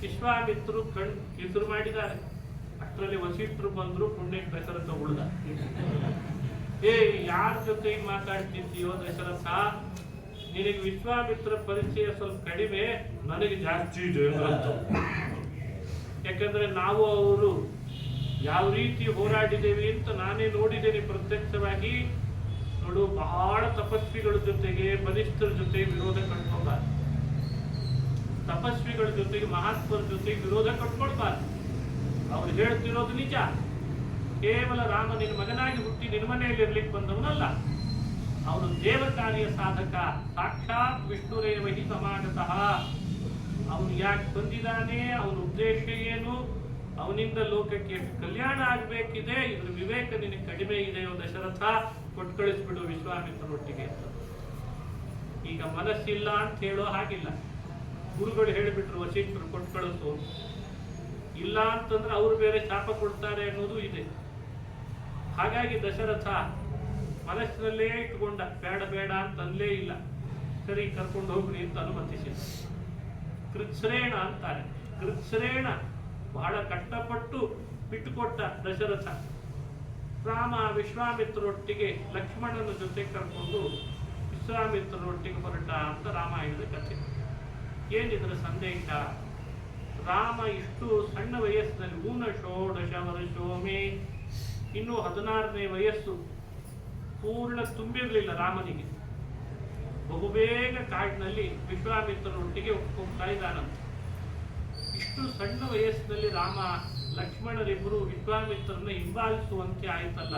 ವಿಶ್ವಾಮಿತ್ರರು ಕಿಸುರು ಮಾಡಿದ್ದಾರೆ. ಅಷ್ಟರಲ್ಲಿ ವಸಿಷ್ಠರು ಬಂದ್ರು, ಪುಣ್ಯಕ್ಕೆ ದಶರಥ ಉಳ್ದ. ಯಾರ ಜೊತೆ ಮಾತಾಡ್ತಿದ್ದೀಯೋ ದಶರಥ, ನಿನಗೆ ವಿಶ್ವಾಮಿತ್ರ ಪರಿಚಯ ಸ್ವಲ್ಪ ಕಡಿಮೆ, ನನಗೆ ಜಾಸ್ತಿ ಇದೆ ಅಂತ. ಯಾಕಂದ್ರೆ ನಾವು ಅವರು ಯಾವ ರೀತಿ ಹೋರಾಡಿದ್ದೇವೆ ಅಂತ ನಾನೇ ನೋಡಿದ್ದೇನೆ ಪ್ರತ್ಯಕ್ಷವಾಗಿ. ನೋಡು, ಬಹಳ ತಪಸ್ವಿಗಳ ಜೊತೆಗೆ ಬಲಿಷ್ಠರ ಜೊತೆಗೆ ವಿರೋಧ ಕಟ್ಕೊಳ್ಬಾರ್ದು. ತಪಸ್ವಿಗಳ ಜೊತೆಗೆ ಮಹಾತ್ಮರ ಜೊತೆಗೆ ವಿರೋಧ ಕಟ್ಕೊಳ್ಬಾರ್ದು. ಅವ್ರು ಹೇಳ್ತಿರೋದು ನಿಜ. ಕೇವಲ ರಾಮ ನಿನ್ನ ಮಗನಾಗಿ ಹುಟ್ಟಿ ನಿನ್ನ ಮನೆಯಲ್ಲಿ ಇರ್ಲಿಕ್ಕೆ ಬಂದವನಲ್ಲ, ಅವನು ದೇವಕಾರ್ಯ ಸಾಧಕ, ಸಾಕ್ಷಾತ್ ವಿಷ್ಣುರೇವ ಹಿ ಸಮಾಗತಃ. ಅವನು ಯಾಕೆ ಬಂದಿದ್ದಾನೆ, ಅವನ ಉದ್ದೇಶ ಏನು, ಅವನಿಂದ ಲೋಕಕ್ಕೆ ಎಷ್ಟು ಕಲ್ಯಾಣ ಆಗಬೇಕಿದೆ, ಇದ್ರ ವಿವೇಕ ನಿನಗೆ ಕಡಿಮೆ ಇದೆಯೋ ದಶರಥ, ಕೊಟ್ಟು ಕಳಿಸ್ಬಿಡು ವಿಶ್ವಾಮಿತ್ರನೊಟ್ಟಿಗೆ. ಈಗ ಮನಸ್ಸಿಲ್ಲ ಅಂತ ಹೇಳೋ ಹಾಗಿಲ್ಲ. ಗುರುಗಳು ಹೇಳಿಬಿಟ್ರು ವಸಿಷ್ಠರು ಕೊಟ್ಟು ಕಳಿಸು. ಇಲ್ಲ ಅಂತಂದ್ರೆ ಅವರು ಬೇರೆ ಶಾಪ ಕೊಡ್ತಾರೆ ಅನ್ನೋದು ಇದೆ. ಹಾಗಾಗಿ ದಶರಥ ಮನಸ್ಸಿನಲ್ಲೇ ಇಟ್ಕೊಂಡ, ಬೇಡ ಬೇಡ ಅಂತಂದಲೇ ಇಲ್ಲ. ಸರಿ, ಕರ್ಕೊಂಡು ಹೋಗ್ರಿ ಅಂತ ಅನುಮತಿಸಿದ. ಕೃಚ್ಛ್ರೇಣ ಅಂತಾರೆ. ಕೃಚ್ಛ್ರೇಣ ಬಹಳ ಕಷ್ಟಪಟ್ಟು ಬಿಟ್ಟುಕೊಟ್ಟ ದಶರಥ. ರಾಮ ವಿಶ್ವಾಮಿತ್ರರೊಟ್ಟಿಗೆ ಲಕ್ಷ್ಮಣನ ಜೊತೆ ಕರ್ಕೊಂಡು ವಿಶ್ವಾಮಿತ್ರರೊಟ್ಟಿಗೆ ಹೊರಟ ಅಂತ ರಾಮಾಯಣದ ಕಥೆ. ಏನಿದ್ರ ಸಂದೇಶ? ರಾಮ ಇಷ್ಟು ಸಣ್ಣ ವಯಸ್ಸಿನಲ್ಲಿ, ಊನಷೋಡಶ ವರ್ಷೋಮೆ, ಇನ್ನೂ 16ನೇ ವಯಸ್ಸು ಪೂರ್ಣ ತುಂಬಿರಲಿಲ್ಲ ರಾಮನಿಗೆ. ಬಹುಬೇಗ ಕಾಡಿನಲ್ಲಿ ವಿಶ್ವಾಮಿತ್ರರೊಟ್ಟಿಗೆ ಹೋಗ್ತಾ ಇದ್ದಾನಂತೆ. ಇಷ್ಟು ಸಣ್ಣ ವಯಸ್ಸಿನಲ್ಲಿ ರಾಮ ಲಕ್ಷ್ಮಣರಿಬ್ಬರು ವಿಶ್ವಾಮಿತ್ರರನ್ನ ಹಿಂಬಾಲಿಸುವಂತೆ ಆಯ್ತಲ್ಲ.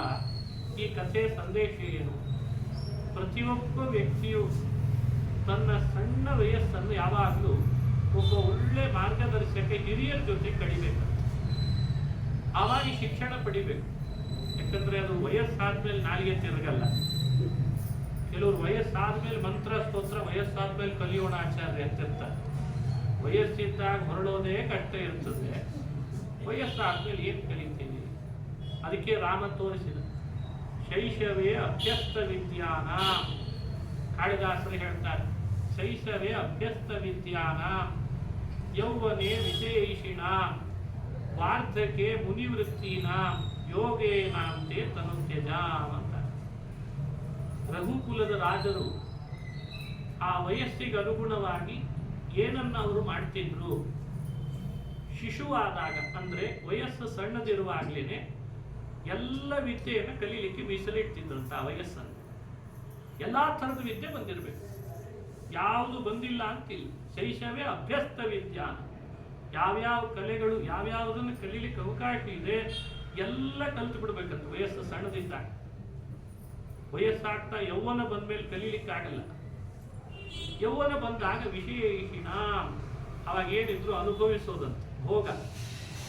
ಈ ಕಥೆ ಸಂದೇಶ ಏನು? ಪ್ರತಿಯೊಬ್ಬ ವ್ಯಕ್ತಿಯು ತನ್ನ ಸಣ್ಣ ವಯಸ್ಸನ್ನು ಯಾವಾಗಲೂ ಒಬ್ಬ ಒಳ್ಳೆ ಮಾರ್ಗದರ್ಶಕ ಹಿರಿಯರ ಜೊತೆ ಕಡಿಬೇಕು. ಆವಾಗ ಶಿಕ್ಷಣ ಪಡಿಬೇಕು. ಯಾಕಂದ್ರೆ ಅದು ವಯಸ್ಸಾದ್ಮೇಲೆ ನಾಲಿಗೆ ತಿರುಗಲ್ಲ. ಕೆಲವರು ವಯಸ್ಸಾದ್ಮೇಲೆ ಮಂತ್ರ ಸ್ತೋತ್ರ, ವಯಸ್ಸಾದ್ಮೇಲೆ ಕಲಿಯೋಣ ಆಚಾರ್ಯ ಅಂತಿರ್ತಾರೆ. ವಯಸ್ಸಿದ್ದಾಗ ಹೊರಡೋದೇ ಕಷ್ಟ ಇರ್ತದೆ, ವಯಸ್ಸಾದ್ಮೇಲೆ ಏನು ಕಲಿತೀವಿ? ಅದಕ್ಕೆ ರಾಮ ತೋರಿಸಿದ ಶೈಶವೇ ಅಭ್ಯಸ್ತ ವಿದ್ಯಾನ. ಕಾಳಿದಾಸರು ಹೇಳ್ತಾರೆ, ಶೈಶವೇ ಅಭ್ಯಸ್ತ ವಿದ್ಯಾನ, ಯೌವನೆ ವಿಶೇಷಿಣ, ವಾರ್ಧಕೆ ಮುನಿವೃತ್ತಿನ, ಯೋಗೇನಾಂತೆ ತನುತ್ಯಜ ಅಂತ. ರಘುಕುಲದ ರಾಜರು ಆ ವಯಸ್ಸಿಗೆ ಅನುಗುಣವಾಗಿ ಏನನ್ನ ಅವರು ಮಾಡ್ತಿದ್ರು? ಶಿಶುವಾದಾಗ, ಅಂದ್ರೆ ವಯಸ್ಸು ಸಣ್ಣದಿರುವಾಗ್ಲೇನೆ ಎಲ್ಲ ವಿದ್ಯೆಯನ್ನು ಕಲೀಲಿಕ್ಕೆ ಮೀಸಲಿಡ್ತಿದ್ರಂತ. ಆ ವಯಸ್ಸನ್ನು ಎಲ್ಲಾ ಥರದ ವಿದ್ಯೆ ಬಂದಿರಬೇಕು, ಯಾವುದು ಬಂದಿಲ್ಲ ಅಂತಿಲ್ಲ. ಶೈಶವೇ ಅಭ್ಯಸ್ತ ವಿದ್ಯಾನ, ಯಾವ್ಯಾವ ಕಲೆಗಳು ಯಾವ್ಯಾವುದನ್ನು ಕಲೀಲಿಕ್ಕೆ ಅವಕಾಶ ಇದೆ ಎಲ್ಲ ಕಲ್ತು ಬಿಡ್ಬೇಕಂತ ವಯಸ್ಸು ಸಣ್ಣದಿದ್ದಾಗ. ವಯಸ್ಸಾಗ್ತಾ ಯೌವನ ಬಂದ್ಮೇಲೆ ಕಲೀಲಿಕ್ಕೆ ಆಗಲ್ಲ. ಯೌವನ ಬಂದಾಗ ವಿಷಯೇಷಿಣ, ಅವಾಗ ಏನಿದ್ರು ಅನುಭವಿಸೋದಂತ, ಭೋಗ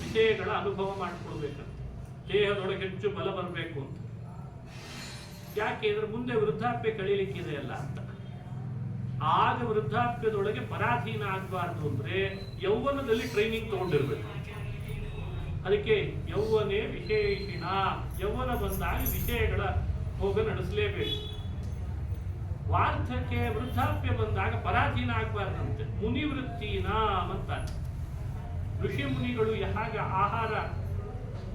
ವಿಷಯಗಳ ಅನುಭವ ಮಾಡಿಕೊಡ್ಬೇಕಂತ. ದೇಹದೊಳಗೆ ಹೆಚ್ಚು ಬಲ ಬರಬೇಕು ಅಂತ. ಯಾಕೆ ಅಂದ್ರೆ ಮುಂದೆ ವೃದ್ಧಾಪ್ಯ ಕಳೀಲಿಕ್ಕಿದೆಯಲ್ಲ ಅಂತ. ಆಗ ವೃದ್ಧಾಪ್ಯದೊಳಗೆ ಪರಾಧೀನ ಆಗಬಾರ್ದು ಅಂದ್ರೆ ಯೌವನದಲ್ಲಿ ಟ್ರೈನಿಂಗ್ ತಗೊಂಡಿರ್ಬೇಕು. ಅದಕ್ಕೆ ಯೌವನೇ ವಿಶೇಷಿಣ, ಯೌವನ ಬಂದಾಗ ವಿಷಯಗಳ ಭೋಗ ನಡೆಸಲೇಬೇಕು. ವಾರ್ಧಕ್ಯ ವೃದ್ಧಾಪ್ಯ ಬಂದಾಗ ಪರಾಧೀನ ಆಗಬಾರ್ದಂತೆ. ಮುನಿವೃತ್ತಿನ ಅಂತ, ಋಷಿ ಮುನಿಗಳು ಹಾಗೆ ಆಹಾರ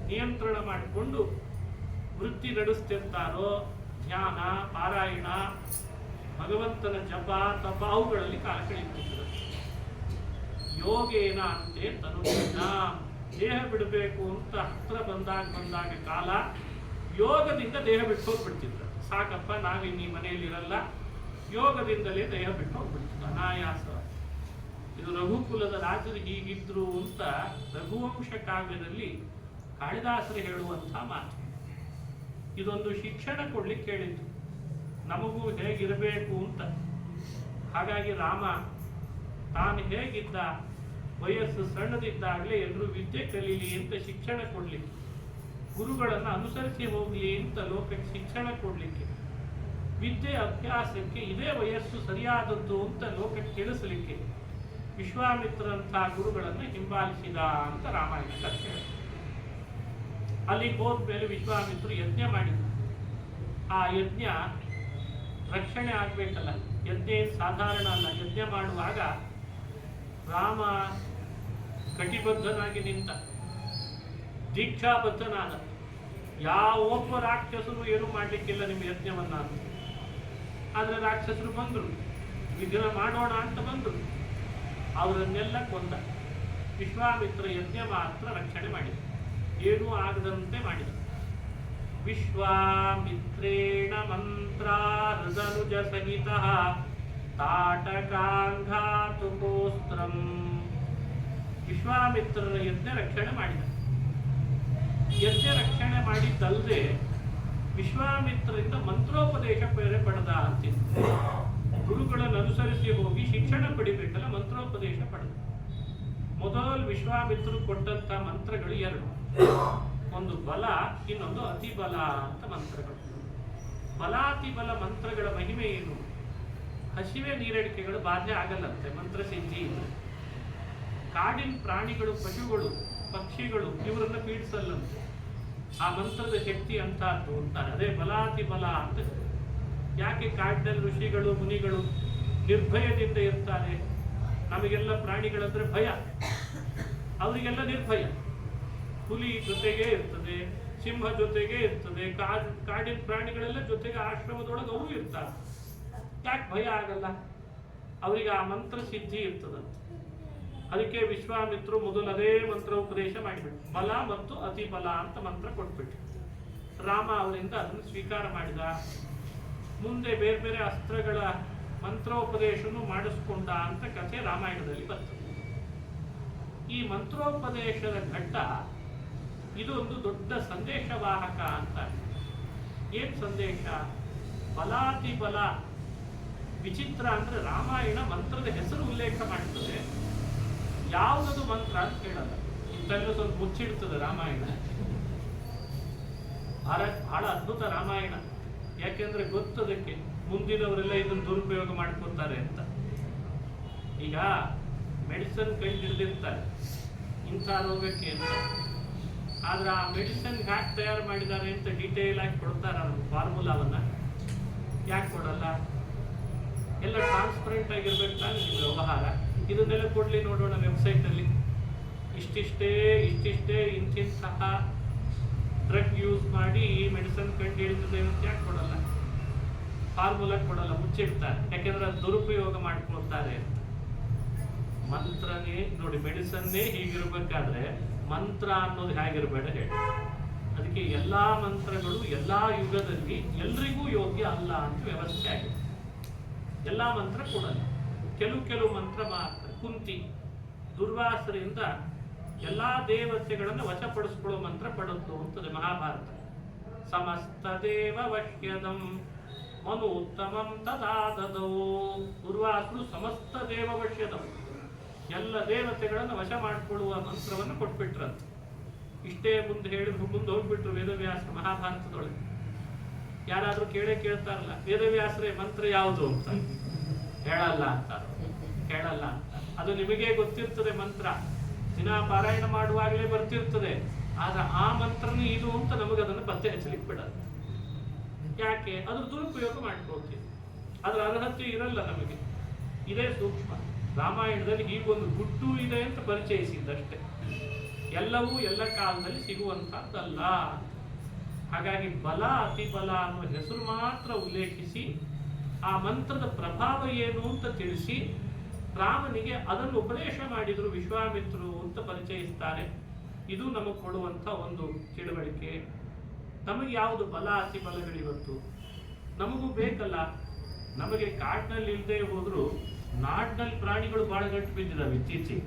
ನಿಯಂತ್ರಣ ಮಾಡಿಕೊಂಡು ವೃತ್ತಿ ನಡೆಸ್ತಿರ್ತಾರೋ, ಧ್ಯಾನ, ಪಾರಾಯಣ, ಭಗವಂತನ ಜಪ, ತಪ, ಅವುಗಳಲ್ಲಿ ಕಾಲ ಕಳೀತಿದ್ರು. ಯೋಗೇನ ಅಂತೆ ತನುಜ, ದೇಹ ಬಿಡಬೇಕು ಅಂತ ಹತ್ರ ಬಂದಾಗ ಕಾಲ ಯೋಗದಿಂದ ದೇಹ ಬಿಟ್ಟು ಹೋಗ್ಬಿಡ್ತಿದ್ರು. ಸಾಕಪ್ಪ, ನಾವಿನ್ನೀ ಮನೆಯಲ್ಲಿ ಇರಲ್ಲ, ಯೋಗದಿಂದಲೇ ದೇಹ ಬಿಟ್ಟು ಹೋಗ್ಬಿಡ್ತಿದ್ರು ಅನಾಯಾಸ. ಇದು ರಘುಕುಲದ ರಾಜರು ಹೀಗಿದ್ರು ಅಂತ ರಘುವಂಶ ಕಾವ್ಯದಲ್ಲಿ ಕಾಳಿದಾಸರು ಹೇಳುವಂಥ ಮಾತು. ಇದೊಂದು ಶಿಕ್ಷಣ ಕೊಡ್ಲಿಕ್ಕೆ ಹೇಳಿದ್ದು, ನಮಗೂ ಹೇಗಿರಬೇಕು ಅಂತ. ಹಾಗಾಗಿ ರಾಮ ತಾನು ಹೇಗಿದ್ದ, ವಯಸ್ಸು ಸಣ್ಣದಿದ್ದಾಗಲೇ ಎಲ್ಲರೂ ವಿದ್ಯೆ ಕಲೀಲಿ ಅಂತ ಶಿಕ್ಷಣ ಕೊಡ್ಲಿಕ್ಕೆ, ಗುರುಗಳನ್ನು ಅನುಸರಿಸಿ ಹೋಗ್ಲಿ ಅಂತ ಲೋಕಕ್ಕೆ ಶಿಕ್ಷಣ ಕೊಡ್ಲಿಕ್ಕೆ, ವಿದ್ಯೆ ಅಭ್ಯಾಸಕ್ಕೆ ಇದೇ ವಯಸ್ಸು ಸರಿಯಾದದ್ದು ಅಂತ ಲೋಕಕ್ಕೆ ತಿಳಿಸಲಿಕ್ಕೆ ವಿಶ್ವಾಮಿತ್ರಂಥ ಗುರುಗಳನ್ನು ಹಿಂಬಾಲಿಸಿದ ಅಂತ ರಾಮಾಯಣ ಕಥೆ. ಅಲ್ಲಿಗೆ ಹೋದ್ಮೇಲೆ ವಿಶ್ವಾಮಿತ್ರರು ಯಜ್ಞ ಮಾಡಿದ್ರು. ಆ ಯಜ್ಞ ರಕ್ಷಣೆ ಆಗ್ಬೇಕಲ್ಲ, ಯಜ್ಞ ಸಾಧಾರಣ ಅಲ್ಲ. ಯಜ್ಞ ಮಾಡುವಾಗ ರಾಮ ಕಟಿಬದ್ಧನಾಗಿ ನಿಂತ, ದೀಕ್ಷಾಬದ್ಧನಾದ. ಯಾವೊಬ್ಬ ರಾಕ್ಷಸರು ಏನು ಮಾಡಲಿಕ್ಕಿಲ್ಲ ನಿಮ್ಮ ಯಜ್ಞವನ್ನ ಅಂತ. ಆದ್ರೆ ರಾಕ್ಷಸರು ಬಂದರು, ವಿಘ್ನ ಮಾಡೋಣ ಅಂತ ಬಂದರು, ಅವರನ್ನೆಲ್ಲ ಕೊಂದ. ವಿಶ್ವಾಮಿತ್ರ ಯಜ್ಞ ಮಾತ್ರ ರಕ್ಷಣೆ ಮಾಡಿದ, ಏನೂ ಆಗದಂತೆ ಮಾಡಿದ. ವಿಶ್ವಾಮಿತ್ರೇಣ ಮಂತ್ರ ಹೃದನುಜ ಸಹಿತ ತಾಟಕಾಂಘಾತುಕೋಸ್ತ್ರಂ. ವಿಶ್ವಾಮಿತ್ರರ ಯಜ್ಞ ರಕ್ಷಣೆ ಮಾಡಿದ. ಯಜ್ಞ ರಕ್ಷಣೆ ಮಾಡಿದ್ದಲ್ಲದೆ ವಿಶ್ವಾಮಿತ್ರರಿಂದ ಮಂತ್ರೋಪದೇಶ ಬೇರೆ ಪಡೆದ ಅಂತಿದೆ. ಗುರುಗಳನ್ನು ಅನುಸರಿಸಿ ಹೋಗಿ ಶಿಕ್ಷಣ ಪಡಿಬೇಕಲ್ಲ, ಮಂತ್ರೋಪದೇಶ ಪಡೆದ. ಮೊದಲು ವಿಶ್ವಾಮಿತ್ರರು ಕೊಟ್ಟಂತ ಮಂತ್ರಗಳು ಎರಡು, ಒಂದು ಬಲ, ಇನ್ನೊಂದು ಅತಿಬಲ ಅಂತ ಮಂತ್ರಗಳು. ಬಲಾತಿಬಲ ಮಂತ್ರಗಳ ಮಹಿಮೆ ಏನು? ಹಸಿವೆ ನೀರಡಿಕೆಗಳು ಬಾಧೆ ಆಗಲ್ಲಂತೆ ಮಂತ್ರ ಸಿದ್ಧಿ ಇದ್ರೆ. ಕಾಡಿನ ಪ್ರಾಣಿಗಳು, ಪಶುಗಳು, ಪಕ್ಷಿಗಳು ಇವರನ್ನ ಪೀಡಿಸಲ್ಲಂತೆ. ಆ ಮಂತ್ರದ ಶಕ್ತಿ ಅಂತದ್ದು ಅಂತಾರೆ. ಅದೇ ಬಲಾತಿಬಲ ಅಂತ. ಯಾಕೆ ಕಾಡಿನಲ್ಲಿ ಋಷಿಗಳು ಮುನಿಗಳು ನಿರ್ಭಯದಿಂದ ಇರ್ತಾರೆ? ನಮಗೆಲ್ಲ ಪ್ರಾಣಿಗಳಂದ್ರೆ ಭಯ, ಅವರಿಗೆಲ್ಲ ನಿರ್ಭಯ. ಹುಲಿ ಜೊತೆಗೆ ಇರ್ತದೆ, ಸಿಂಹ ಜೊತೆಗೆ ಇರ್ತದೆ, ಕಾಡಿನ ಪ್ರಾಣಿಗಳೆಲ್ಲ ಜೊತೆಗೆ ಆಶ್ರಮದೊಳಗೆ ಅವು ಇರ್ತಾರೆ. ಯಾಕೆ ಭಯ ಆಗಲ್ಲ? ಅವರಿಗೆ ಆ ಮಂತ್ರ ಸಿದ್ಧಿ ಇರ್ತದಂತೆ. ಅದಕ್ಕೆ ವಿಶ್ವಾಮಿತ್ರರು ಮೊದಲು ಅದೇ ಮಂತ್ರ ಉಪದೇಶ ಮಾಡಿಬಿಟ್ಟು ಬಲ ಮತ್ತು ಅತಿ ಬಲ ಅಂತ ಮಂತ್ರ ಕೊಟ್ಬಿಟ್ಟು ರಾಮ ಅವರಿಂದ ಅದನ್ನು ಸ್ವೀಕಾರ ಮಾಡಿದ. ಮುಂದೆ ಬೇರೆ ಬೇರೆ ಅಸ್ತ್ರಗಳ ಮಂತ್ರೋಪದೇಶನೂ ಮಾಡಿಸ್ಕೊಂಡ ಅಂತ ಕಥೆ ರಾಮಾಯಣದಲ್ಲಿ ಬರ್ತದೆ. ಈ ಮಂತ್ರೋಪದೇಶದ ಘಟ್ಟ ಇದು ಒಂದು ದೊಡ್ಡ ಸಂದೇಶವಾಹಕ ಅಂತ. ಏನ್ ಸಂದೇಶ? ಬಲಾತಿ ಬಲ. ವಿಚಿತ್ರ ಅಂದ್ರೆ ರಾಮಾಯಣ ಮಂತ್ರದ ಹೆಸರು ಉಲ್ಲೇಖ ಮಾಡ್ತದೆ, ಯಾವುದದು ಮಂತ್ರ ಅಂತ ಹೇಳಲ್ಲ. ಇಂಥೆಲ್ಲ ಸ್ವಲ್ಪ ಮುಚ್ಚಿಡ್ತದೆ ರಾಮಾಯಣ. ಬಹಳ ಅದ್ಭುತ ರಾಮಾಯಣ. ಯಾಕೆಂದ್ರೆ ಗೊತ್ತದಕ್ಕೆ ಮುಂದಿನವರೆಲ್ಲ ಇದನ್ನು ದುರುಪಯೋಗ ಮಾಡ್ಕೊತಾರೆ ಅಂತ. ಈಗ ಮೆಡಿಸನ್ ಕಂಡಿಡ್ದಿರ್ತಾರೆ ಇಂಥ ರೋಗಕ್ಕೆ ಅಂತ, ಆದ್ರೆ ಆ ಮೆಡಿಸನ್ ಹ್ಯಾಕ್ ತಯಾರು ಮಾಡಿದ್ದಾರೆ ಅಂತ ಡೀಟೇಲ್ ಆಗಿ ಕೊಡ್ತಾರ ಫಾರ್ಮುಲಾವನ್ನ. ಯಾಕೆ ಕೊಡಲ್ಲ? ಎಲ್ಲ ಟ್ರಾನ್ಸ್ಪರೆಂಟ್ ಆಗಿರ್ಬೇಕು ತಾನೆ ನಿಮ್ಮ ವ್ಯವಹಾರ. ಇದನ್ನೆಲ್ಲ ಕೊಡ್ಲಿ ನೋಡೋಣ ವೆಬ್ಸೈಟ್ ಅಲ್ಲಿ. ಇಷ್ಟಿಷ್ಟೇ ಇಂತಿಂತಹ ಡ್ರಗ್ ಯೂಸ್ ಮಾಡಿ ಈ ಮೆಡಿಸನ್ ಕಂಡು ಹಿಡಿತದೆ ಅಂತ ಯಾಕೆ ಕೊಡಲ್ಲ? ಫಾರ್ಮುಲಾ ಕೊಡಲ್ಲ, ಮುಚ್ಚಿಡ್ತಾರೆ. ಯಾಕೆಂದ್ರೆ ಅದು ದುರುಪಯೋಗ ಮಾಡ್ಕೊಳ್ತಾರೆ ಅಂತ. ಮಂತ್ರನೇ ನೋಡಿ, ಮೆಡಿಸನ್ನೇ ಹೀಗಿರ್ಬೇಕಾದ್ರೆ ಮಂತ್ರ ಅನ್ನೋದು ಹೇಗಿರ್ಬೇಡ ಹೇಳಿ. ಅದಕ್ಕೆ ಎಲ್ಲಾ ಮಂತ್ರಗಳು ಎಲ್ಲಾ ಯುಗದಲ್ಲಿ ಎಲ್ರಿಗೂ ಯೋಗ್ಯ ಅಲ್ಲ ಅಂತ ವ್ಯವಸ್ಥೆ ಆಗಿದೆ. ಎಲ್ಲಾ ಮಂತ್ರ ಕೊಡಲ್ಲ, ಕೆಲವು ಮಂತ್ರ ಮಾತ್ರ. ಕುಂತಿ ದುರ್ವಾಸರಿಂದ ಎಲ್ಲಾ ದೇವತೆಗಳನ್ನು ವಶಪಡಿಸ್ಕೊಳ್ಳೋ ಮಂತ್ರ ಪಡೆದು ಅಂತದೆ ಮಹಾಭಾರತ. ಸಮಸ್ತ ದೇವ ವಶ್ಯದಂ ಮನೋತ್ತಮಂ ತದಾದದೋ. ದುರ್ವಾಸರು ಸಮಸ್ತ ದೇವ ವಶ್ಯದಂ, ಎಲ್ಲ ದೇವತೆಗಳನ್ನು ವಶ ಮಾಡಿಕೊಳ್ಳುವ ಮಂತ್ರವನ್ನು ಕೊಟ್ಬಿಟ್ರಂತ. ಇಷ್ಟೇ ಮುಂದೆ ಹೇಳಿದ್ರು, ಮುಂದೆ ಹೋಗ್ಬಿಟ್ರು ವೇದವ್ಯಾಸ ಮಹಾಭಾರತದೊಳಗೆ. ಯಾರಾದ್ರೂ ಕೇಳ್ತಾರಲ್ಲ, ವೇದವ್ಯಾಸರೇ ಮಂತ್ರ ಯಾವುದು ಅಂತ. ಹೇಳಲ್ಲ ಅಂತ. ಅದು ನಿಮಗೆ ಗೊತ್ತಿರ್ತದೆ ಮಂತ್ರ, ದಿನ ಪಾರಾಯಣ ಮಾಡುವಾಗಲೇ ಬರ್ತಿರ್ತದೆ. ಆದ್ರೆ ಆ ಮಂತ್ರನೇ ಇದು ಅಂತ ನಮಗೆ ಅದನ್ನು ಪತ್ತೆ ಹಚ್ಚಲಿಕ್ಕೆ ಬಿಡಲ್ಲ. ಯಾಕೆ? ಅದ್ರ ದುರುಪಯೋಗ ಮಾಡ್ಕೊಳ್ತೀವಿ, ಅದ್ರ ಅರ್ಹತೆ ಇರಲ್ಲ ನಮಗೆ. ಇದೇ ಸೂಕ್ಷ್ಮ. ರಾಮಾಯಣದಲ್ಲಿ ಹೀಗೊಂದು ಗುಟ್ಟು ಇದೆ ಅಂತ ಪರಿಚಯಿಸಿದ್ದಷ್ಟೇ, ಎಲ್ಲವೂ ಎಲ್ಲ ಕಾಲದಲ್ಲಿ ಸಿಗುವಂತಹದ್ದಲ್ಲ. ಹಾಗಾಗಿ ಬಲ ಅತಿ ಬಲ ಅನ್ನುವ ಹೆಸರು ಮಾತ್ರ ಉಲ್ಲೇಖಿಸಿ ಆ ಮಂತ್ರದ ಪ್ರಭಾವ ಏನು ಅಂತ ತಿಳಿಸಿ ರಾಮನಿಗೆ ಅದನ್ನು ಉಪದೇಶ ಮಾಡಿದ್ರು ವಿಶ್ವಾಮಿತ್ರರು ಅಂತ ಪರಿಚಯಿಸ್ತಾರೆ. ಇದು ನಮಗೆ ಕೊಡುವಂತ ಒಂದು ತಿಳುವಳಿಕೆ. ನಮಗೆ ಯಾವುದು ಬಲ ಅತಿ ಬಲಗಳಿವತ್ತು ನಮಗೂ ಬೇಕಲ್ಲ. ನಮಗೆ ಕಾಡಿನಲ್ಲಿ ಇಲ್ಲದೆ ಹೋದ್ರು ನಾಡಿನಲ್ಲಿ ಪ್ರಾಣಿಗಳು ಬಹಳ ಗಂಟು ಬಿದ್ದಿದ್ದಾವೆ ಇತ್ತೀಚೆಗೆ.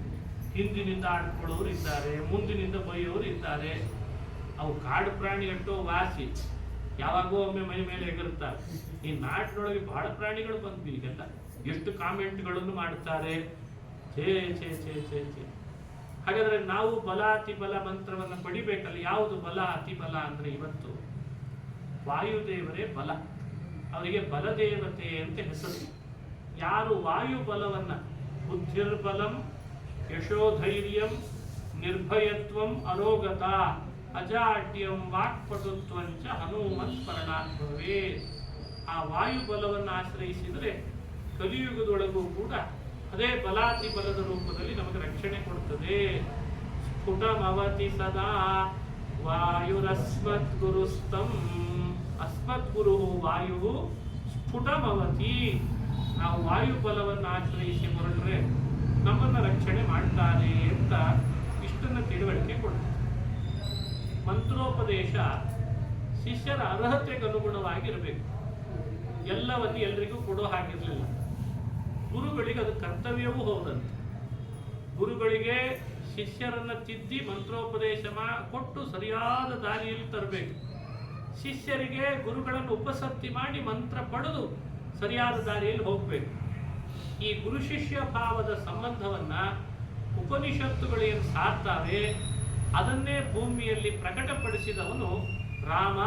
ಹಿಂದಿನಿಂದ ಆಡ್ಕೊಳ್ಳೋರು ಇದ್ದಾರೆ, ಮುಂದಿನಿಂದ ಬೈಯೋರು ಇದ್ದಾರೆ. ಅವು ಕಾಡು ಪ್ರಾಣಿ ಅಟ್ಟೋ ವಾಸಿ, ಯಾವಾಗೋ ಒಮ್ಮೆ ಮೈ ಮೇಲೆ ಎಗರುತ್ತಾರೆ. ಈ ನಾಡಿನೊಳಗೆ ಬಹಳ ಪ್ರಾಣಿಗಳು ಬಂದ್ವಿ ಈಗೆಲ್ಲ. ಎಷ್ಟು ಕಾಮೆಂಟ್ಗಳನ್ನು ಮಾಡ್ತಾರೆ, ಛೇ ಛೇ ಛೇ ಛೇ ಛೇ. ಹಾಗಾದ್ರೆ ನಾವು ಬಲ ಅತಿ ಬಲ ಮಂತ್ರವನ್ನು ಪಡಿಬೇಕಲ್ಲ. ಯಾವುದು ಬಲ ಅತಿ ಬಲ ಅಂದ್ರೆ ಇವತ್ತು ವಾಯುದೇವರೇ ಬಲ, ಅವರಿಗೆ ಬಲದೇವತೆ ಅಂತ ಹೆಸರು. ಯಾರು ವಾಯು ಬಲವನ್ನ ಬುದ್ಧಿರ್ಬಲಂ ಯಶೋಧೈರ್ಯಂ ನಿರ್ಭಯತ್ವಂ ಅರೋಗತ ಅಜಾಡ್ಯಂ ವಾಕ್ಪಟುತ್ವಂಚ ಹನುಮತ್ ಸ್ಮರಣಾತ್ಮವೇ. ಆ ವಾಯು ಬಲವನ್ನು ಆಶ್ರಯಿಸಿದರೆ ಕಲಿಯುಗದೊಳಗೂ ಕೂಡ ಅದೇ ಬಲಾತಿ ಬಲದ ರೂಪದಲ್ಲಿ ನಮಗೆ ರಕ್ಷಣೆ ಕೊಡ್ತದೆ. ಸ್ಫುಟಮವತಿ ಸದಾ ವಾಯುರಸ್ಮತ್ ಗುರುಸ್ತಂ. ಅಸ್ಮತ್ ಗುರು ವಾಯು ಸ್ಫುಟಮವತಿ. ನಾವು ವಾಯು ಬಲವನ್ನು ಆಶ್ರಯಿಸಿ ಹೊರಟ್ರೆ ನಮ್ಮನ್ನು ರಕ್ಷಣೆ ಮಾಡ್ತಾರೆ ಅಂತ ಇಷ್ಟನ್ನು ತಿಳುವಳಿಕೆ ಕೊಡ್ತಾರೆ. ಮಂತ್ರೋಪದೇಶ ಶಿಷ್ಯರ ಅರ್ಹತೆಗೆ ಅನುಗುಣವಾಗಿರಬೇಕು. ಎಲ್ಲವನ್ನು ಎಲ್ರಿಗೂ ಕೊಡೋ ಹಾಗಿರಲಿಲ್ಲ. ಗುರುಗಳಿಗೆ ಅದು ಕರ್ತವ್ಯವೂ ಹೌದಂತೆ. ಗುರುಗಳಿಗೆ ಶಿಷ್ಯರನ್ನ ತಿದ್ದಿ ಮಂತ್ರೋಪದೇಶ ಕೊಟ್ಟು ಸರಿಯಾದ ದಾರಿಯಲ್ಲಿ ತರಬೇಕು. ಶಿಷ್ಯರಿಗೆ ಗುರುಗಳನ್ನು ಉಪಸತ್ತಿ ಮಾಡಿ ಮಂತ್ರ ಪಡೆದು ಸರಿಯಾದ ದಾರಿಯಲ್ಲಿ ಹೋಗಬೇಕು. ಈ ಗುರು ಶಿಷ್ಯ ಭಾವದ ಸಂಬಂಧವನ್ನ ಉಪನಿಷತ್ತುಗಳು ಏನು ಸಾರ್ತಾವೆ ಅದನ್ನೇ ಭೂಮಿಯಲ್ಲಿ ಪ್ರಕಟಪಡಿಸಿದವನು ರಾಮ,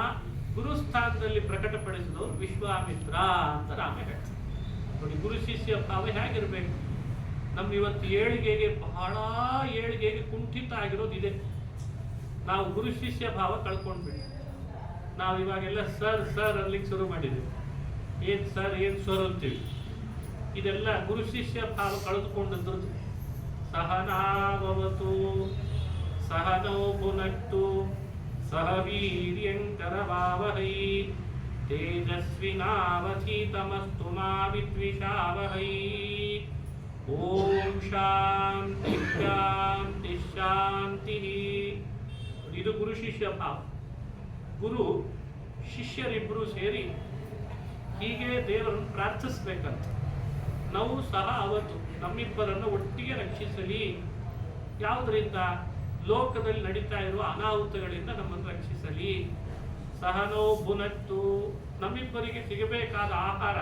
ಗುರುಸ್ಥಾನದಲ್ಲಿ ಪ್ರಕಟಪಡಿಸಿದವನು ವಿಶ್ವಾಮಿತ್ರ ಅಂತ ರಾಮ ಹೇಳ್ತಾನೆ. ನೋಡಿ, ಗುರು ಶಿಷ್ಯ ಭಾವ ಹೇಗಿರ್ಬೇಕು. ನಮ್ಮ ಇವತ್ತು ಏಳಿಗೆಗೆ ಬಹಳ ಕುಂಠಿತ ಆಗಿರೋದಿದೆ. ನಾವು ಗುರು ಶಿಷ್ಯ ಭಾವ ಕಳ್ಕೊಂಡ್ಬಿಟ್ಟು ನಾವು ಇವಾಗೆಲ್ಲ ಸರ್ ಸರ್ ಅಲ್ಲಿಗೆ ಶುರು ಮಾಡಿದ್ದೀವಿ. ಏನ್ ಸರ್ ಏನ್ ಸರ್ ಅಂತೀವಿ. ಇದೆಲ್ಲ ಗುರು ಶಿಷ್ಯ ಭಾವ ಕಳೆದುಕೊಂಡದ್ದು. ಸಹನಾವತು ಸಹನೋ ಪುನಕ್ತು ಸಹ ವೀರ್ಯಂಕರವಾವಹೈ ತೇಜಸ್ವಿನಾವಧೀತಮಸ್ತು ಮಾ ವಿದ್ವಿಷಾವಹೈ. ಓಂ ಶಾಂತಿ ಶಾಂತಿ ಶಾಂತಿ. ಇದು ಗುರು ಶಿಷ್ಯ ಭಾವ. ಗುರು ಶಿಷ್ಯರಿಬ್ಬರು ಸೇರಿ ಹೀಗೆ ದೇವರನ್ನು ಪ್ರಾರ್ಥಿಸ್ಬೇಕಂತ. ನಾವು ಸಹ ಅವತ್ತು ನಮ್ಮಿಬ್ಬರನ್ನು ಒಟ್ಟಿಗೆ ರಕ್ಷಿಸಲಿ. ಯಾವುದರಿಂದ? ಲೋಕದಲ್ಲಿ ನಡೀತಾ ಇರುವ ಅನಾಹುತಗಳಿಂದ ನಮ್ಮನ್ನು ರಕ್ಷಿಸಲಿ. ಸಹನೋ ಭುನಕ್ತು. ನಮ್ಮಿಬ್ಬರಿಗೆ ಸಿಗಬೇಕಾದ ಆಹಾರ,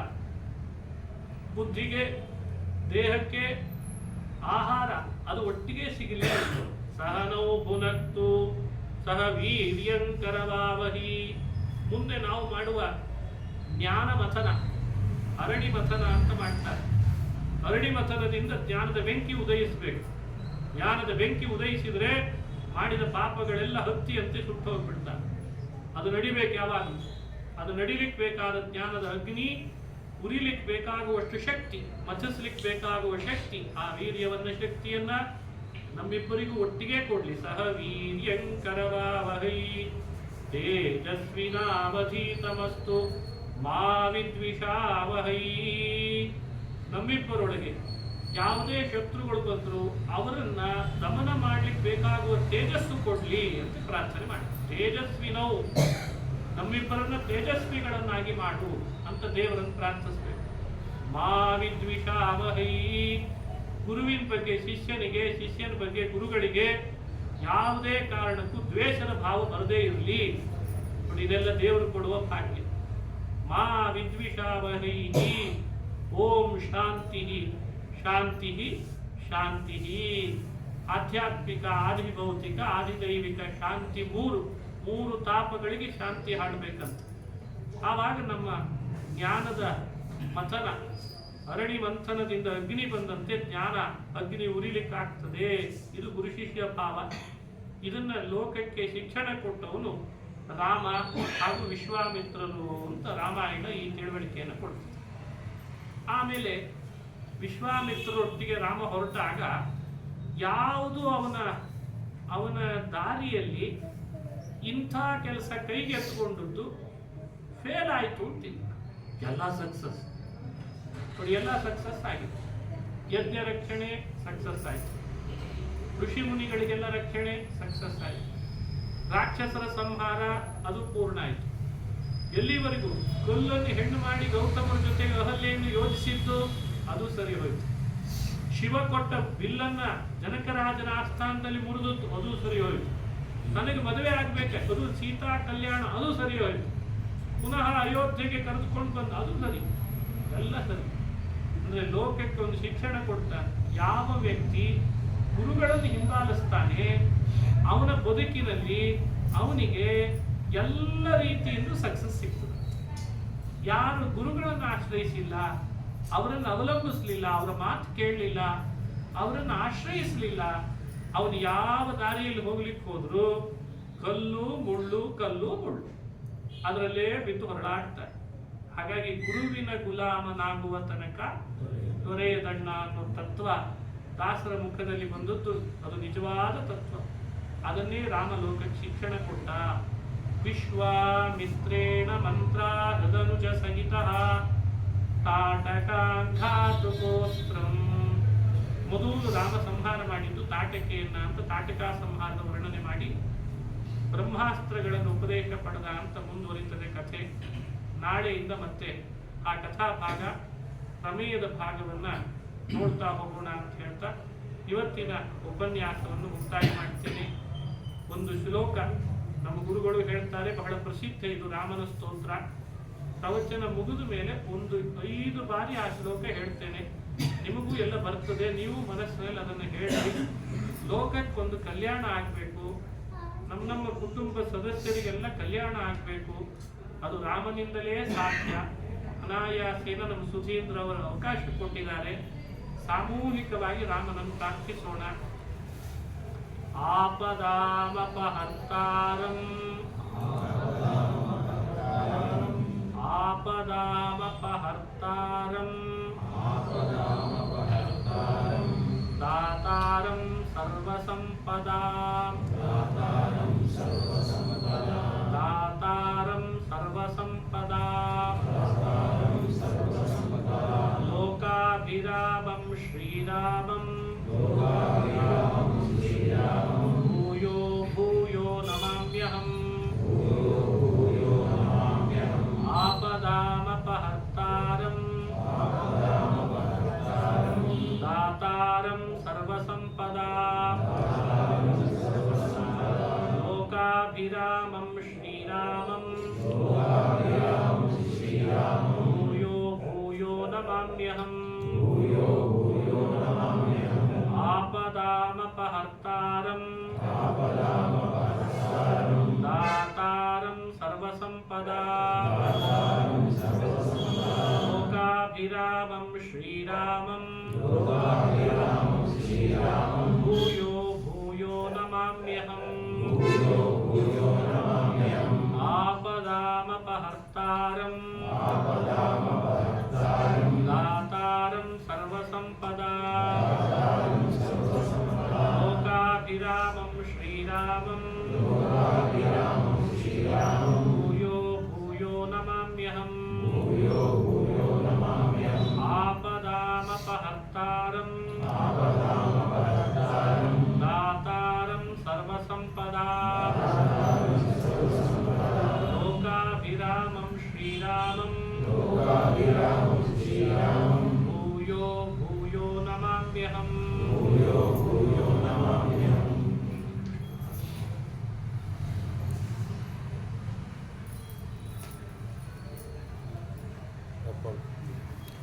ಬುದ್ಧಿಗೆ ದೇಹಕ್ಕೆ ಆಹಾರ ಅದು ಒಟ್ಟಿಗೆ ಸಿಗಲಿ. ಸಹನೋ ಭುನಕ್ತು ಸಹ ವೀರ್ಯಂಕರವಾವಹಿ. ಮುಂದೆ ನಾವು ಮಾಡುವ ಜ್ಞಾನ ಮಥನ, ಅರಣಿ ಮಥನ ಅಂತ ಮಾಡ್ತಾರೆ. ಅರಣಿ ಮಥನದಿಂದ ಜ್ಞಾನದ ಬೆಂಕಿ ಉದಯಿಸಬೇಕು. ಜ್ಞಾನದ ಬೆಂಕಿ ಉದಯಿಸಿದರೆ ಮಾಡಿದ ಪಾಪಗಳೆಲ್ಲ ಹತ್ತಿಯಂತೆ ಸುಟ್ಟು ಹೋಗ್ಬಿಡ್ತಾರೆ. ಅದು ನಡಿಬೇಕು. ಯಾವಾಗ ಅದು ನಡಿಲಿಕ್ಕೆ ಬೇಕಾದ ಜ್ಞಾನದ ಅಗ್ನಿ ಉರಿಲಿಕ್ಕೆ ಬೇಕಾಗುವಷ್ಟು ಶಕ್ತಿ, ಮಥಿಸ್ಲಿಕ್ಕೆ ಬೇಕಾಗುವ ಶಕ್ತಿ, ಆ ವೀರ್ಯವನ್ನ ಶಕ್ತಿಯನ್ನ ನಮ್ಮಿಬ್ಬರಿಗೂ ಒಟ್ಟಿಗೆ ಕೊಡ್ಲಿ. ಸಹ ವೀರ್ಯಂಕರವಾವಹೈ ತೇಜಸ್ವಿನಾವಧೀತಮಸ್ತು ಮಾ ವಿದ್ವಿಷಾವಹೈ. ನಮ್ಮಿಬ್ಬರೊಳಗೆ ಯಾವುದೇ ಶತ್ರುಗಳು ಬಂದ್ರು ಅವರನ್ನ ದಮನ ಮಾಡ್ಲಿಕ್ಕೆ ಬೇಕಾಗುವ ತೇಜಸ್ಸು ಕೊಡ್ಲಿ ಅಂತ ಪ್ರಾರ್ಥನೆ ಮಾಡಿ. ತೇಜಸ್ವಿನವು, ನಮ್ಮಿಬ್ಬರನ್ನ ತೇಜಸ್ವಿಗಳನ್ನಾಗಿ ಮಾಡು ಅಂತ ದೇವರನ್ನು ಪ್ರಾರ್ಥಿಸ್ಬೇಕು. ಮಾ ವಿದ್ವಿಷಾವಹೈ. ಗುರುವಿನ ಬಗ್ಗೆ ಶಿಷ್ಯನಿಗೆ, ಶಿಷ್ಯನ ಬಗ್ಗೆ ಗುರುಗಳಿಗೆ ಯಾವುದೇ ಕಾರಣಕ್ಕೂ ದ್ವೇಷದ ಭಾವ ಬರದೇ ಇರಲಿ. ನೋಡಿ, ಇದೆಲ್ಲ ದೇವರು ಕೊಡುವ ಭಾಗ್ಯ. ಮಾ ವಿದ್ವಿಷಾವಹೈ. ಓಂ ಶಾಂತಿ ಶಾಂತಿ ಶಾಂತಿ. ಆಧ್ಯಾತ್ಮಿಕ, ಆದಿಭೌತಿಕ, ಆದಿದೈವಿಕ ಶಾಂತಿ, ಮೂರು ತಾಪಗಳಿಗೆ ಶಾಂತಿ ಹಾಡಬೇಕಂತ. ಆವಾಗ ನಮ್ಮ ಜ್ಞಾನದ ಮಥನ, ಅರಣಿ ಮಂಥನದಿಂದ ಅಗ್ನಿ ಬಂದಂತೆ ಜ್ಞಾನ ಅಗ್ನಿ ಉರಿಲಿಕ್ಕಾಗ್ತದೆ. ಇದು ಗುರು ಶಿಷ್ಯ ಭಾವ. ಇದನ್ನ ಲೋಕಕ್ಕೆ ಶಿಕ್ಷಣ ಕೊಟ್ಟವನು ರಾಮ ಹಾಗೂ ವಿಶ್ವಾಮಿತ್ರರು ಅಂತ ರಾಮಾಯಣ ಈ ತಿಳುವಳಿಕೆಯನ್ನು ಕೊಡ್ತದೆ. ಆಮೇಲೆ ವಿಶ್ವಾಮಿತ್ರರೊಟ್ಟಿಗೆ ರಾಮ ಹೊರಟಾಗ ಯಾವುದು ಅವನ ದಾರಿಯಲ್ಲಿ ಇಂಥ ಕೆಲಸ ಕೈಗೆ ಎತ್ಕೊಂಡದ್ದು ಫೇಲ್ ಆಯಿತು ಅಂತಿಲ್ಲ. ಎಲ್ಲ ಸಕ್ಸಸ್. ನೋಡಿ, ಎಲ್ಲ ಸಕ್ಸಸ್ ಆಗಿದೆ. ಯಜ್ಞ ರಕ್ಷಣೆ ಸಕ್ಸಸ್ ಆಯಿತು. ಋಷಿ ಮುನಿಗಳಿಗೆಲ್ಲ ರಕ್ಷಣೆ ಸಕ್ಸಸ್ ಆಯಿತು. ರಾಕ್ಷಸರ ಸಂಹಾರ ಅದು ಪೂರ್ಣ ಆಯಿತು. ಎಲ್ಲಿವರೆಗೂ ಕಲ್ಲನ್ನು ಹೆಣ್ಣು ಮಾಡಿ ಗೌತಮರ ಜೊತೆಗೆ ಅಹಲ್ಯೆಯನ್ನು ಯೋಜಿಸಿದ್ದು ಅದು ಸರಿ ಹೋಯಿತು. ಶಿವ ಕೊಟ್ಟ ಬಿಲ್ಲನ್ನ ಜನಕರಾಜನ ಆಸ್ಥಾನದಲ್ಲಿ ಮುರಿದದ್ದು ಅದು ಸರಿ ಹೋಯಿತು. ನನಗೆ ಮದುವೆ ಆಗ್ಬೇಕು ಅದು ಸೀತಾ ಕಲ್ಯಾಣ ಅದು ಸರಿ ಹೋಯಿತು. ಪುನಃ ಅಯೋಧ್ಯೆಗೆ ಕರೆದುಕೊಂಡು ಬಂದ ಅದು ಸರಿ. ಎಲ್ಲ ಸರಿ. ಅಂದ್ರೆ ಲೋಕಕ್ಕೆ ಒಂದು ಶಿಕ್ಷಣ ಕೊಡ್ತಾನೆ. ಯಾವ ವ್ಯಕ್ತಿ ಗುರುಗಳನ್ನು ಹಿಂಬಾಲಿಸ್ತಾನೆ ಅವನ ಬದುಕಿನಲ್ಲಿ ಅವನಿಗೆ ಎಲ್ಲ ರೀತಿಯಿಂದ ಸಕ್ಸಸ್ ಸಿಗ್ತದೆ. ಯಾರು ಗುರುಗಳನ್ನು ಆಶ್ರಯಿಸಿಲ್ಲ, ಅವರನ್ನು ಅವಲಂಬಿಸಲಿಲ್ಲ, ಅವರ ಮಾತು ಕೇಳಲಿಲ್ಲ, ಅವರನ್ನು ಆಶ್ರಯಿಸಲಿಲ್ಲ, ಅವನು ಯಾವ ದಾರಿಯಲ್ಲಿ ಹೋಗ್ಲಿಕ್ಕೆ ಹೋದ್ರು ಕಲ್ಲು ಮುಳ್ಳು ಅದರಲ್ಲೇ ಬಿದ್ದು ಹೊರಡಾಡ್ತಾರೆ. ಹಾಗಾಗಿ ಗುರುವಿನ ಗುಲಾಮನಾಗುವ ತನಕ ದೊರೆಯದಣ್ಣ ಅನ್ನೋ ತತ್ವ ದಾಸರ ಮುಖದಲ್ಲಿ ಬಂದದ್ದು ಅದು ನಿಜವಾದ ತತ್ವ. ಅದನ್ನೇ ರಾಮ ಲೋಕಕ್ಕೆ ಶಿಕ್ಷಣ ಕೊಟ್ಟ. ವಿಶ್ವಾಮಿತ್ರೇಣ ಮಂತ್ರ ಹೃದನುಜ ಸಹಿತ ತಾಟಕಾಘಾತುಕೋಸ್ತ್ರಂ. ಮೊದಲು ರಾಮ ಸಂಹಾರ ಮಾಡಿದ್ದು ತಾಟಕೆಯನ್ನ ಅಂತ ತಾಟಕ ಸಂಹಾರದ ವರ್ಣನೆ ಮಾಡಿ ಬ್ರಹ್ಮಾಸ್ತ್ರಗಳನ್ನು ಉಪದೇಶ ಪಡೆದ ಅಂತ ಮುಂದುವರಿತದೆ ಕಥೆ. ನಾಳೆಯಿಂದ ಮತ್ತೆ ಆ ಕಥಾ ಭಾಗ ಪ್ರಮೇಯದ ಭಾಗವನ್ನ ನೋಡ್ತಾ ಹೋಗೋಣ ಅಂತ ಹೇಳ್ತಾ ಇವತ್ತಿನ ಉಪನ್ಯಾಸವನ್ನು ಮುಕ್ತಾಯ ಮಾಡ್ತೇನೆ. ಒಂದು ಶ್ಲೋಕ ನಮ್ಮ ಗುರುಗಳು ಹೇಳ್ತಾರೆ, ಬಹಳ ಪ್ರಸಿದ್ಧ ಇದು ರಾಮನ ಸ್ತೋತ್ರ. ಪ್ರವಚನ ಮುಗಿದ ಮೇಲೆ ಒಂದು 5 ಬಾರಿ ಆ ಶ್ಲೋಕ ಹೇಳ್ತೇನೆ. ನಿಮಗೂ ಎಲ್ಲ ಬರ್ತದೆ, ನೀವು ಮನಸ್ಸಿನಲ್ಲಿ ಅದನ್ನು ಹೇಳಿ. ಲೋಕಕ್ಕೊಂದು ಕಲ್ಯಾಣ ಆಗಬೇಕು, ನಮ್ಮ ಕುಟುಂಬ ಸದಸ್ಯರಿಗೆಲ್ಲ ಕಲ್ಯಾಣ ಆಗಬೇಕು. ಅದು ರಾಮನಿಂದಲೇ ಸಾಧ್ಯ. ಅನಾಯಾಸೇನ ನಮ್ಮ ಸುಧೀಂದ್ರ ಅವರು ಅವಕಾಶ ಕೊಟ್ಟಿದ್ದಾರೆ. ಸಾಮೂಹಿಕವಾಗಿ ರಾಮನನ್ನು ಪ್ರಾರ್ಥಿಸೋಣ. ಆಪದಾಮಪಹರ್ತಾರಂ ಆಪದಾಮಪಹರ್ತಾರಂ ದಾತಾರಂ ಸರ್ವಸಂಪದಾಂ ದಾತಾರಂ ಸರ್ವಸಂಪದಾಂ ಲೋಕಾಭಿರಾಮಂ ಶ್ರೀರಾಮಂ ಭೂಯೋ ಭೂಯೋ ನಮಾಮ್ಯಹಂ ಆಪದಾಮಪಹರ್ತಾರಂ ದಾತಾರಂ ಸರ್ವಸಂಪದಾಂ ಲೋಕಾಭಿರಾಮಂ ಶ್ರೀರಾಮಂ ಭೂಯೋ ಭೂಯೋ ನಮಾಮ್ಯಹಂ ಆಪದಾಮಪಹರ್ತಾರಂ ದಾತಾರಂ ಸರ್ವಸಂಪದಾಂ ಲೋಕಾಭಿರಾಮಂ ಶ್ರೀರಾಮಂ ಭೂಯೋ ಭೂಯೋ ನಮಾಮ್ಯಹಂ ಆಪದಾಮಪಹರ್ತಾರಂ ದಾತಾರಂ ಸರ್ವಸಂಪದಾಂ ಲೋಕಾಭಿರಾಮಂ ಶ್ರೀರಾಮಂ ಭೂಯೋ ಭೂಯೋ ನಮಾಮ್ಯಹಂ ಆಪದಾಮಪಹರ್ತಾರಂ ದಾತಾರಂ ಸರ್ವಸಂಪದಾಂ ಲೋಕಾಭಿರಾಮಂ ಶ್ರೀರಾಮಂ ಭೂಯೋ ಭೂಯೋ ನಮಾಮ್ಯಹಂ Upon